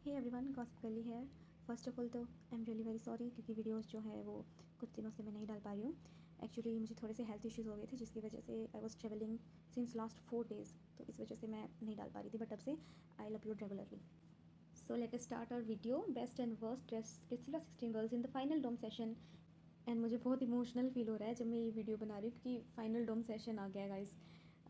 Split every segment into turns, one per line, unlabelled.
Hey everyone, gossip girly है। First of all तो I am really very sorry क्योंकि videos जो है वो कुछ दिनों से मैं नहीं डाल पा रही हूँ। एक्चुअली मुझे थोड़े से हेल्थ इश्यूज़ हो गए थे जिसकी वजह से I was travelling since last 4 days, तो इस वजह से मैं नहीं डाल पा रही थी, बट अब से I upload regularly. So let us start our video. Best and worst dress स्पेशला 16 girls in the final dome session. And मुझे बहुत इमोशनल फील हो रहा है जब मैं ये वीडियो बना रही हूँ क्योंकि फाइनल डोम सेशन आ गया है गाइस।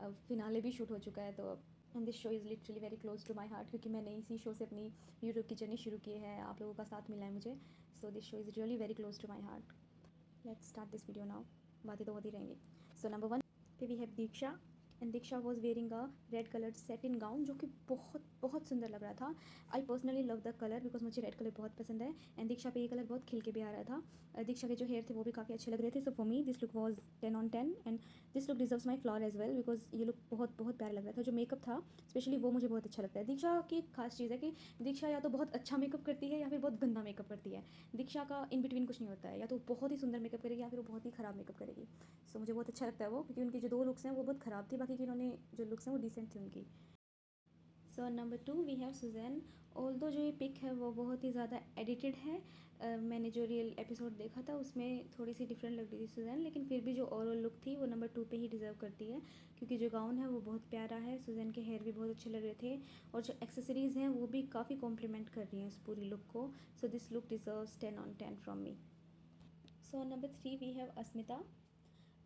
अब फिनाले भी शूट हो चुका है, तो and this show is literally very close to my heart क्योंकि मैंने इसी शो से अपनी यूट्यूब की जर्नी शुरू की है। आप लोगों का साथ मिला है मुझे, so this show is really very close to my heart. Let's start this video now. बातें तो होती रहेंगी। सो नंबर 1 पे we have Diksha. And Diksha was wearing a red colour satin gown जो कि बहुत बहुत सुंदर लग रहा था। I personally love the colour because मुझे रेड कलर बहुत पसंद है। एंड दीक्षा पे ये कलर बहुत खिल के भी आ रहा था। दीक्षा के जो हेयर थे वो भी काफ़ी अच्छे लग रहे थे। So for me this look was 10 on 10 and this look deserves my floor as well because ये लुक बहुत बहुत प्यारा लग रहा था। जो मेकअप था स्पेशली वो मुझे बहुत अच्छा लगता है। दीक्षा की एक खास चीज़ है कि दीक्षा या तो बहुत अच्छा मेकअप करती है या फिर बहुत गंदा मेकअप करती है। दीक्षा का इन बिटवीन कुछ नहीं होता है, या तो बहुत ही सुंदर मेकअप करेगी या फिर वो बहुत ही ख़राब मेकअप करेगी। सो मुझे बहुत अच्छा लगता है वो, क्योंकि उनकी जो 2 लुक्स हैं वो बहुत ख़राब थी, बाकी की इन्होंने जो लुक्स हैं वो डिसेंट थी उनकी। So number 2 we have Sussanne. Although जो ये पिक है वो बहुत ही ज़्यादा एडिटेड है। मैंने जो रियल एपिसोड देखा था उसमें थोड़ी सी डिफरेंट लग रही थी सुजैन, लेकिन फिर भी जो ओवरऑल लुक थी वो नंबर 2 पे ही डिज़र्व करती है क्योंकि जो गाउन है वो बहुत प्यारा है। सुजैन के हेयर भी बहुत अच्छे लग रहे थे और जो एक्सेसरीज़ हैं वो भी काफ़ी कॉम्प्लीमेंट कर रही हैं उस पूरी लुक को। So this look deserves 10 on 10 from me. So number 3 we have Asmita.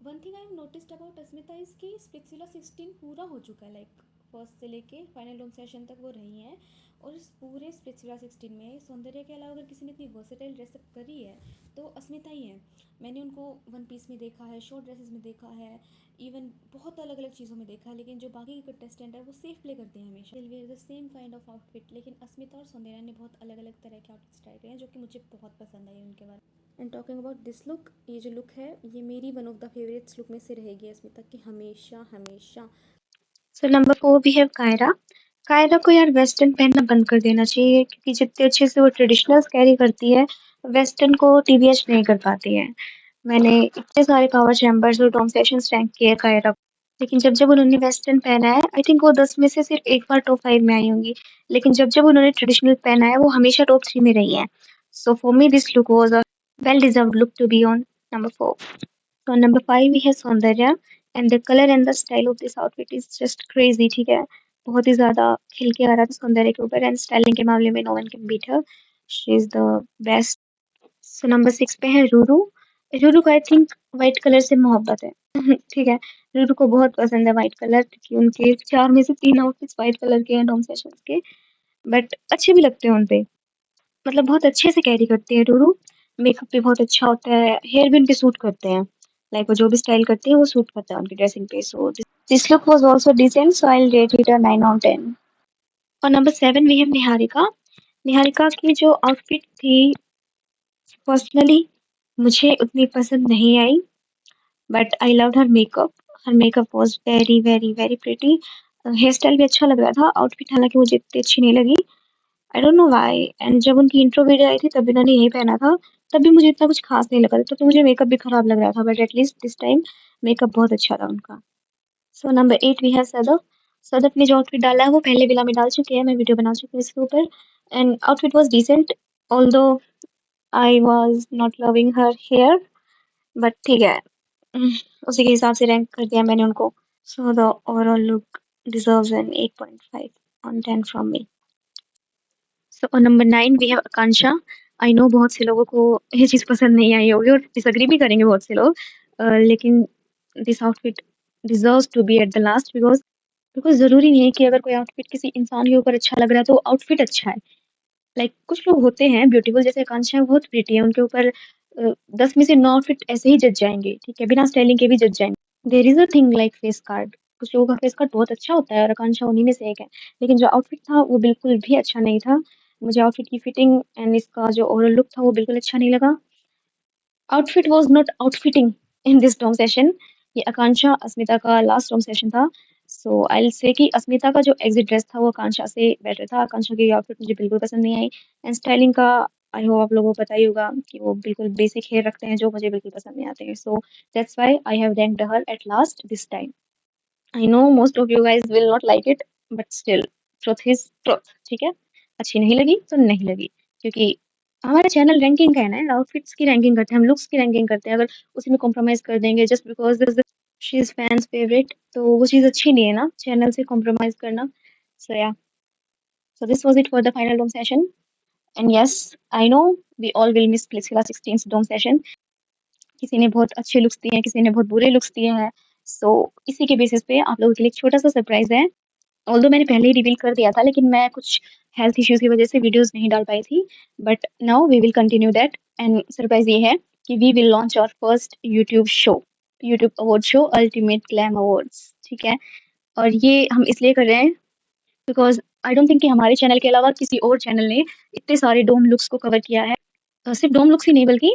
One thing I have noticed about Asmita is कि स्पिट्सिला 16 पूरा हो चुका है, लाइक फर्स्ट से लेके फाइनल डोम सेशन तक वो रही हैं। और इस पूरे स्पिट्सिला 16 में सौंदर्य के अलावा अगर किसी ने इतनी वर्सेटाइल ड्रेसअप करी है तो अस्मिता ही है। मैंने उनको वन पीस में देखा है, शॉर्ट ड्रेसेस में देखा है, इवन बहुत अलग अलग चीज़ों में देखा है, लेकिन जो बाकी के कंटेस्टेंट है वो सेफ प्ले करते हैं हमेशा। दिल wear the same kind of outfit, लेकिन अस्मिता और सौंदर्य ने बहुत अलग अलग तरह के आउटफिट्स ट्राई किए हैं जो कि मुझे बहुत पसंद आई उनके बारे में। And talking about this look, ये जो लुक है ये मेरी one of the favourites look में से रहेगी अस्मिता की, हमेशा हमेशा।
So number 4 we have Kaira. Kaira को यार वेस्टर्न पहनना बंद कर देना चाहिए क्योंकि जितने अच्छे से वो ट्रेडिशनल्स कैरी करती है वेस्टर्न को टीबीएच नहीं कर पाती है। मैंने इतने सारे पावर चैम्बर्स और डोम सेशंस रैंक किए हैं कायरा को, लेकिन जब जब उन्होंने वेस्टर्न पहना है आई थिंक वो 10 में से सिर्फ एक बार टॉप 5 में आई होंगी, लेकिन जब जब उन्होंने ट्रेडिशनल पहना है वो हमेशा टॉप 3 में रही है। So for me this look was a well deserved look to be on number 4. तो number 5 we have Soundarya and the colour and the style of this outfit is just crazy. ठीक है, बहुत ही ज्यादा खिल के आ रहा था सौंदर्य के ऊपर एंड स्टाइलिंग के मामले में no one can beat her, she is the best. So number 6 पे है रूरू. रूरू को आई थिंक व्हाइट कलर से मोहब्बत है. ठीक है, रूरू को बहुत पसंद है व्हाइट कलर क्योंकि उनके 4 में से 3 आउटफिट्स व्हाइट कलर के हैं डोम सेशंस के, बट अच्छे भी लगते हैं उनपे, मतलब बहुत अच्छे से कैरी करती है रूरू. मेकअप भी बहुत अच्छा होता है, हेयर भी उनके सूट करते हैं, लाइक वो जो भी स्टाइल करती है वो सूट करता है उनकी ड्रेसिंग पे. So this look was also decent, so I will rate it a 9 on 10. और नंबर 7 वी हैव निहारिका. निहारिका की जो आउटफिट थी पर्सनली मुझे उतनी पसंद नहीं आई, but I loved her makeup. Her makeup was very very very pretty. Hair style भी अच्छा लग रहा था, आउटफिट हालांकि मुझे इतनी अच्छी नहीं लगी. I don't know why. And जब उनकी इंट्रो वीडियो आई थी तब इन्होंने यही पहना था, तब भी मुझे इतना कुछ खास नहीं लगा था, तो मुझे मेकअप भी खराब लग रहा था, but at least this time makeup बहुत अच्छा था उनका. So number 8 we have Sadaf. Sadaf ने जो आउटफिट डाला है वो पहले विला में डाल चुके हैं, मैं वीडियो बना चुकी हूँ इसके ऊपर. And outfit was decent, although I was not loving her hair, but ठीक है. उम, उसी के हिसाब से रैंक कर दिया मैंने उनको. So the overall look deserves an 8.5 on 10 from me. So और number 9 we have Akanksha. I know बहुत से लोगों को ये चीज़ पसंद नहीं आई होगी और डिसएग्री भी करेंगे बहुत से लोग, लेकिन this outfit deserves to be at the last because ज़रूरी नहीं है कि अगर कोई आउटफिट किसी इंसान के ऊपर अच्छा लग रहा है तो आउटफिट अच्छा है. लाइक कुछ लोग होते हैं ब्यूटीफुल, जैसे आकांक्षा है बहुत प्रिटी है, उनके ऊपर 10 में से 9 आउटफिट ऐसे ही जज जाएँगे, ठीक है? बिना स्टाइलिंग के भी जज जाएँगे. There is a thing like face card. कुछ लोगों का फेस कार्ड बहुत अच्छा होता है और आकांक्षा उन्हीं में से एक है. लेकिन जो आउटफिट था वो बिल्कुल भी अच्छा नहीं था. मुझे आउटफिट की फिटिंग एंड इसका जो ओवरऑल लुक था वो बिल्कुल अच्छा नहीं लगा. Outfit was not outfitting in this dome session. ये आकांक्षा अस्मिता का लास्ट डोम सेशन था. सो आई विल से कि अस्मिता का जो एग्जिट ड्रेस था वो आकांक्षा से बेटर था. आकांक्षा की आउटफिट मुझे बिल्कुल पसंद नहीं आई. एंड स्टाइलिंग का आई होप आप लोगों को पता ही होगा कि वो बिल्कुल बेसिक हेयर रखते हैं जो मुझे बिल्कुल पसंद नहीं आते हैं. So that's why I have ranked her at last this time. I know most of you guys will not like it, but still truth is truth. ठीक है. अच्छी नहीं लगी तो नहीं लगी, क्योंकि हमारा चैनल रैंकिंग का है ना, आउटफिट्स की रैंकिंग करते हैं हम, लुक्स की रैंकिंग करते हैं। अगर उसी में कॉम्प्रोमाइज़ कर देंगे just because she is fans favourite, तो वो चीज़ अच्छी नहीं है ना, चैनल से कॉम्प्रोमाइज़ करना। So yeah, so this was it for the final dome session. And yes, I know we all will miss Priscilla 16th dome session. किसी ने बहुत अच्छे लुक्स दिए हैं, किसी ने बहुत बुरे लुक्स दिए हैं। सो इसी के बेसिस पे आप लोगों के लिए एक छोटा-सा सरप्राइज़ है। ऑल्दो मैंने पहले ही रिवील कर दिया था, लेकिन मैं कुछ हेल्थ इश्यूज़ की वजह से वीडियोज़ नहीं डाल पाई थी। But now we will continue that, and surprise ये है कि we will launch our first YouTube show, YouTube award show ultimate glam awards, ठीक है? और ये हम इसलिए कर रहे हैं बिकॉज़ आई डोंट थिंक कि हमारे चैनल के अलावा किसी और चैनल ने इतने सारे डोम लुक्स को कवर किया है। सिर्फ डोम लुक्स ही नहीं, बल्कि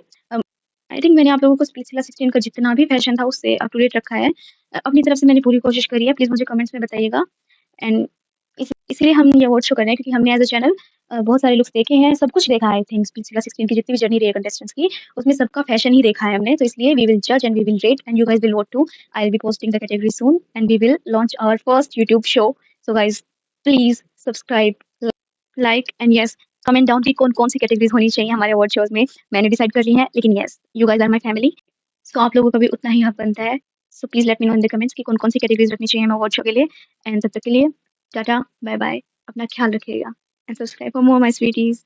आई थिंक मैंने आप लोगों को स्प्लिट्सविला 16 का जितना भी फैशन था उससे अप टू डेट रखा है। अपनी तरफ से मैंने पूरी कोशिश करी है, प्लीज़ मुझे कमेंट्स में बताइएगा। एंड इसलिए हम ये अवार्ड शो कर रहे हैं क्योंकि हमने एज़ अ चैनल बहुत सारे लुक्स देखे हैं, सब कुछ देखा है। आई थिंक स्प्लिट्सविला 16 की जितनी भी जर्नी रही है कंटेस्टेंट्स की, उसमें सबका फैशन ही देखा है हमने। तो इसलिए वी विल जज and we will rate and you guys will vote too. I will be posting the category soon and we will launch our first YouTube show. So guys, please subscribe, like and yes, comment down कि कौन-कौन सी categories होनी चाहिए हमारे award shows में। मैंने decide कर ली है, लेकिन yes, you guys are my family, so आप लोगों का भी उतना ही हक बनता है। So please let me know in the comments कि कौन-कौन सी कैटेगरीज़ रखनी चाहिए हमें अवार्ड शो के लिए। एंड तब तक के लिए टाटा, बाय-बाय, अपना ख्याल रखिएगा and subscribe for more my स्वीटीज़।